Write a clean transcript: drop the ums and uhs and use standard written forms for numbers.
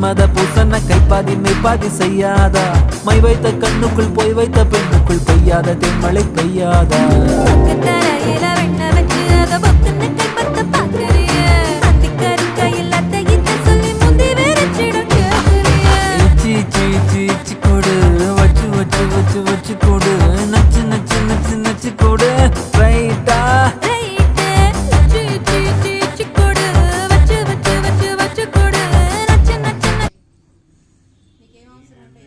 மன்மத பூசன கைப்பாதி மெய்ப்பாதி செய்யாதா my வைத்த கண்ணுக்குள் போய் வைத்த பெண்ணுக்குள் பெய்யாத தென்மழை பெய்யாதா கொடு வச்சு வச்சு வச்சு வச்சு கொடு நச்சு நச்சு நச்சு நச்சு கொடு ரைட்டா నీకేం అవసరం అంటే